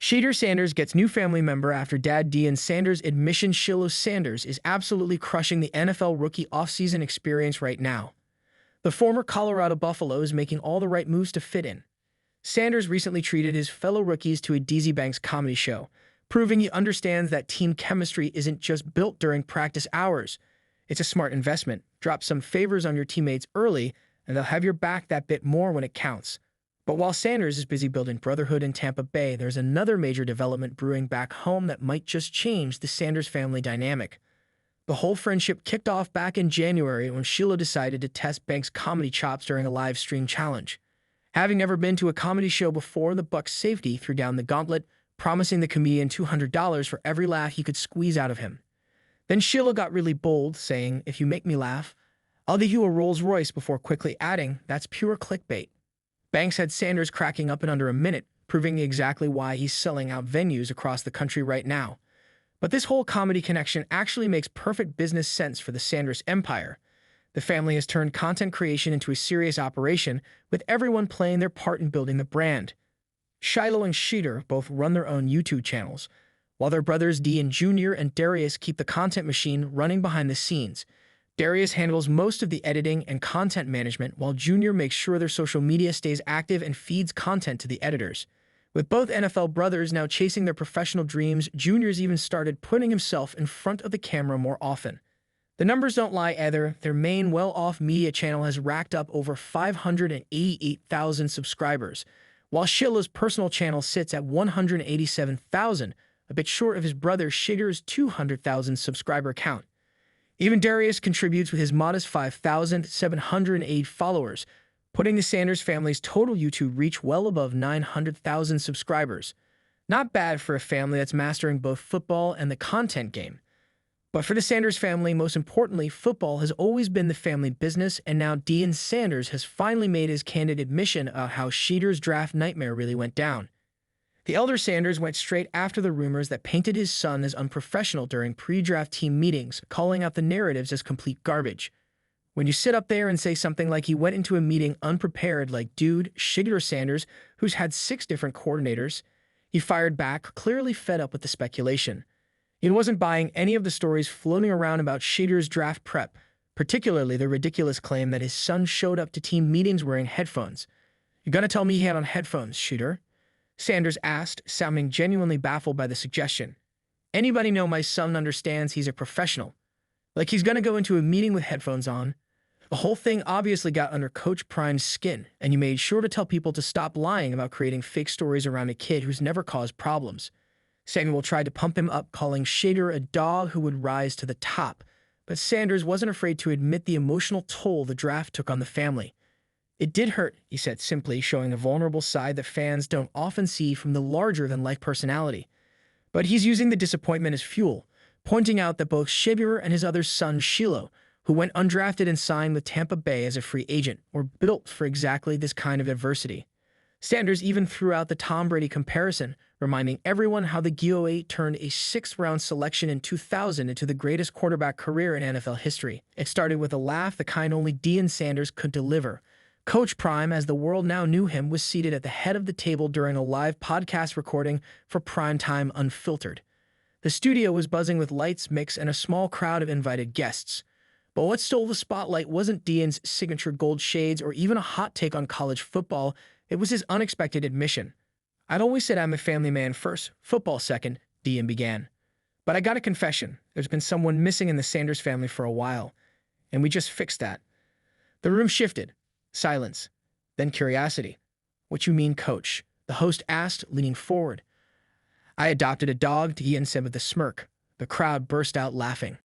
Shedeur Sanders gets new family member after dad Deion Sanders admission Shedeur Sanders is absolutely crushing the NFL rookie offseason experience right now. The former Colorado Buffalo is making all the right moves to fit in. Sanders recently treated his fellow rookies to a DZ Banks comedy show, proving he understands that team chemistry isn't just built during practice hours. It's a smart investment. Drop some favors on your teammates early, and they'll have your back that bit more when it counts. But while Sanders is busy building brotherhood in Tampa Bay, there's another major development brewing back home that might just change the Sanders family dynamic. The whole friendship kicked off back in January when Sheila decided to test Banks' comedy chops during a live stream challenge. Having never been to a comedy show before, the Bucs safety threw down the gauntlet, promising the comedian $200 for every laugh he could squeeze out of him. Then Sheila got really bold, saying, "If you make me laugh, I'll give you a Rolls Royce," before quickly adding, "That's pure clickbait." Banks had Sanders cracking up in under a minute, proving exactly why he's selling out venues across the country right now. But this whole comedy connection actually makes perfect business sense for the Sanders empire. The family has turned content creation into a serious operation, with everyone playing their part in building the brand. Shiloh and Shedeur both run their own YouTube channels, while their brothers Deion Jr. and Darius keep the content machine running behind the scenes. Darius handles most of the editing and content management, while Jr. makes sure their social media stays active and feeds content to the editors. With both NFL brothers now chasing their professional dreams, Jr.'s even started putting himself in front of the camera more often. The numbers don't lie either. Their main well-off media channel has racked up over 588,000 subscribers, while Sheila's personal channel sits at 187,000, a bit short of his brother Shedeur's 200,000 subscriber count. Even Darius contributes with his modest 5,708 followers, putting the Sanders family's total YouTube reach well above 900,000 subscribers. Not bad for a family that's mastering both football and the content game. But for the Sanders family, most importantly, football has always been the family business, and now Deion Sanders has finally made his candid admission about how Shedeur's draft nightmare really went down. The elder Sanders went straight after the rumors that painted his son as unprofessional during pre-draft team meetings, calling out the narratives as complete garbage. When you sit up there and say something like he went into a meeting unprepared, like, "Dude, Shedeur Sanders, who's had 6 different coordinators," he fired back, clearly fed up with the speculation. He wasn't buying any of the stories floating around about Shedeur's draft prep, particularly the ridiculous claim that his son showed up to team meetings wearing headphones. "You gonna tell me he had on headphones, Shedeur?" Sanders asked, sounding genuinely baffled by the suggestion. "Anybody know my son understands he's a professional? Like he's gonna go into a meeting with headphones on?" The whole thing obviously got under Coach Prime's skin, and he made sure to tell people to stop lying about creating fake stories around a kid who's never caused problems. Samuel tried to pump him up, calling Shedeur a dog who would rise to the top, but Sanders wasn't afraid to admit the emotional toll the draft took on the family. "It did hurt," he said simply, showing a vulnerable side that fans don't often see from the larger-than-life personality. But he's using the disappointment as fuel, pointing out that both Shedeur and his other son, Shiloh, who went undrafted and signed with Tampa Bay as a free agent, were built for exactly this kind of adversity. Sanders even threw out the Tom Brady comparison, reminding everyone how the GOA turned a 6th-round selection in 2000 into the greatest quarterback career in NFL history. It started with a laugh, the kind only Deion Sanders could deliver. Coach Prime, as the world now knew him, was seated at the head of the table during a live podcast recording for Primetime Unfiltered. The studio was buzzing with lights, mix, and a small crowd of invited guests. But what stole the spotlight wasn't Deion's signature gold shades or even a hot take on college football. It was his unexpected admission. "I'd always said I'm a family man first, football second," Deion began. "But I got a confession. There's been someone missing in the Sanders family for a while, and we just fixed that." The room shifted. Silence. Then curiosity. "What you mean, Coach?" the host asked, leaning forward. "I adopted a dog," Deion said with a smirk. The crowd burst out laughing.